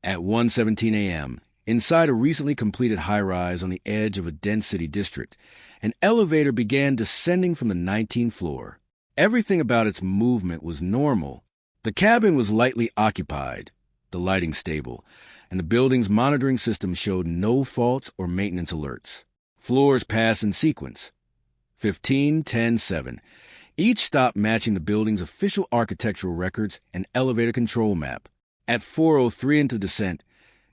At 1:17 a.m., inside a recently completed high-rise on the edge of a dense city district, an elevator began descending from the 19th floor. Everything about its movement was normal. The cabin was lightly occupied, the lighting stable, and the building's monitoring system showed no faults or maintenance alerts. Floors passed in sequence. 15, 10, 7. Each stop matching the building's official architectural records and elevator control map. At 4:03 into descent,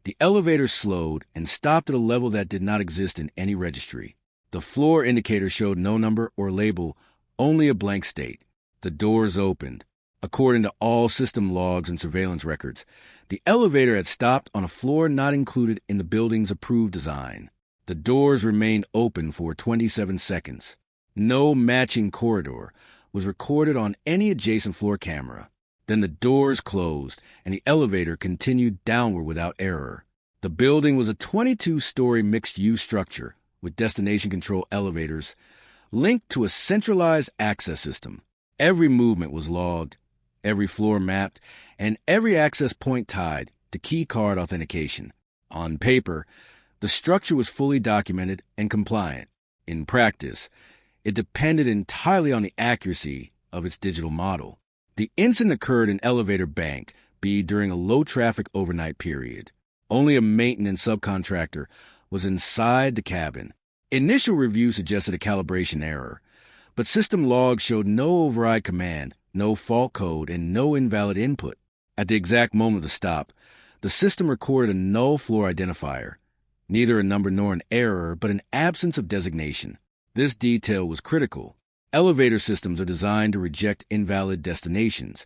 the elevator slowed and stopped at a level that did not exist in any registry. The floor indicator showed no number or label, only a blank state. The doors opened. According to all system logs and surveillance records, the elevator had stopped on a floor not included in the building's approved design. The doors remained open for 27 seconds. No matching corridor was recorded on any adjacent floor camera. Then the doors closed, and the elevator continued downward without error. The building was a 22-story mixed-use structure with destination control elevators linked to a centralized access system. Every movement was logged, every floor mapped, and every access point tied to key card authentication. On paper, the structure was fully documented and compliant. In practice, it depended entirely on the accuracy of its digital model. The incident occurred in Elevator Bank B during a low-traffic overnight period. Only a maintenance subcontractor was inside the cabin. Initial review suggested a calibration error, but system logs showed no override command, no fault code, and no invalid input. At the exact moment of the stop, the system recorded a null floor identifier, neither a number nor an error, but an absence of designation. This detail was critical. Elevator systems are designed to reject invalid destinations,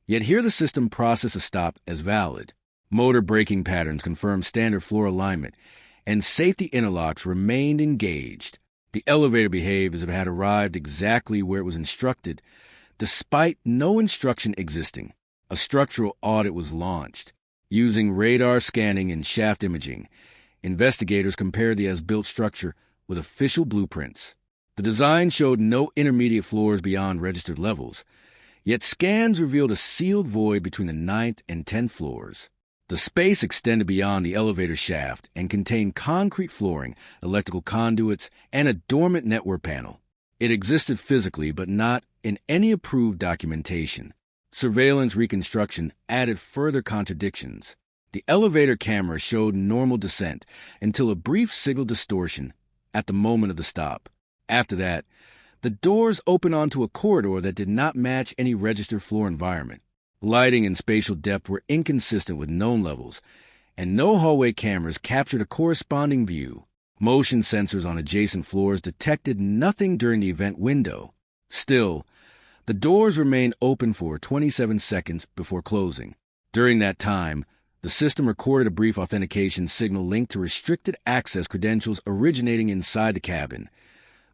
yet here the system processed a stop as valid. Motor braking patterns confirmed standard floor alignment, and safety interlocks remained engaged. The elevator behaved as if it had arrived exactly where it was instructed, despite no instruction existing. A structural audit was launched. Using radar scanning and shaft imaging, investigators compared the as-built structure with official blueprints. The design showed no intermediate floors beyond registered levels, yet scans revealed a sealed void between the 9th and 10th floors. The space extended beyond the elevator shaft and contained concrete flooring, electrical conduits, and a dormant network panel. It existed physically, but not in any approved documentation. Surveillance reconstruction added further contradictions. The elevator camera showed normal descent until a brief signal distortion at the moment of the stop. After that, the doors opened onto a corridor that did not match any registered floor environment. Lighting and spatial depth were inconsistent with known levels, and no hallway cameras captured a corresponding view. Motion sensors on adjacent floors detected nothing during the event window. Still, the doors remained open for 27 seconds before closing. During that time, the system recorded a brief authentication signal linked to restricted access credentials originating inside the cabin,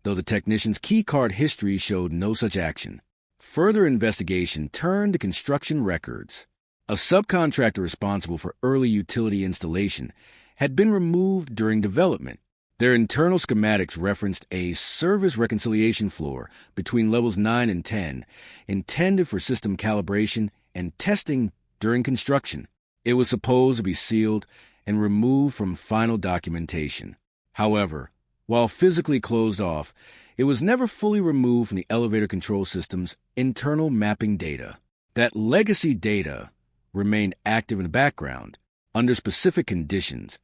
though the technician's keycard history showed no such action. Further investigation turned to construction records. A subcontractor responsible for early utility installation had been removed during development. Their internal schematics referenced a service reconciliation floor between levels 9 and 10, intended for system calibration and testing during construction. It was supposed to be sealed and removed from final documentation. However, while physically closed off, it was never fully removed from the elevator control system's internal mapping data. That legacy data remained active in the background under specific conditions,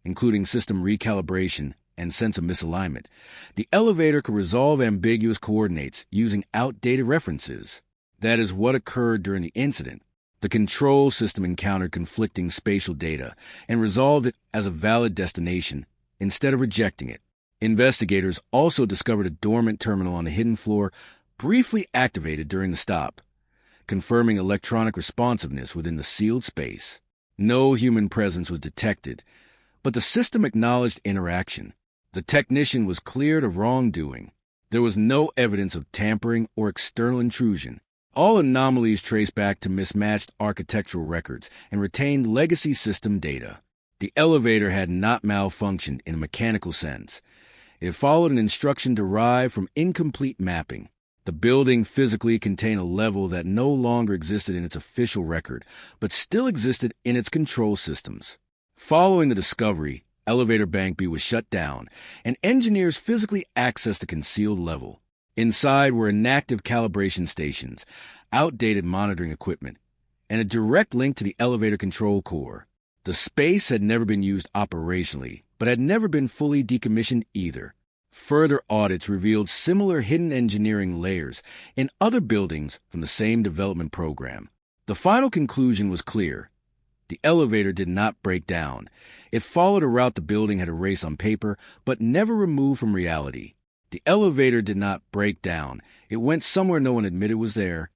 including system recalibration and sense of misalignment. The elevator could resolve ambiguous coordinates using outdated references. That is what occurred during the incident. The control system encountered conflicting spatial data and resolved it as a valid destination instead of rejecting it. Investigators also discovered a dormant terminal on the hidden floor briefly activated during the stop, confirming electronic responsiveness within the sealed space. No human presence was detected, but the system acknowledged interaction. The technician was cleared of wrongdoing. There was no evidence of tampering or external intrusion. All anomalies traced back to mismatched architectural records and retained legacy system data. The elevator had not malfunctioned in a mechanical sense. It followed an instruction derived from incomplete mapping. The building physically contained a level that no longer existed in its official record, but still existed in its control systems. Following the discovery, Elevator Bank B was shut down, and engineers physically accessed the concealed level. Inside were inactive calibration stations, outdated monitoring equipment, and a direct link to the elevator control core. The space had never been used operationally, but had never been fully decommissioned either. Further audits revealed similar hidden engineering layers in other buildings from the same development program. The final conclusion was clear. The elevator did not break down. It followed a route the building had erased on paper, but never removed from reality. The elevator did not break down. It went somewhere no one admitted was there,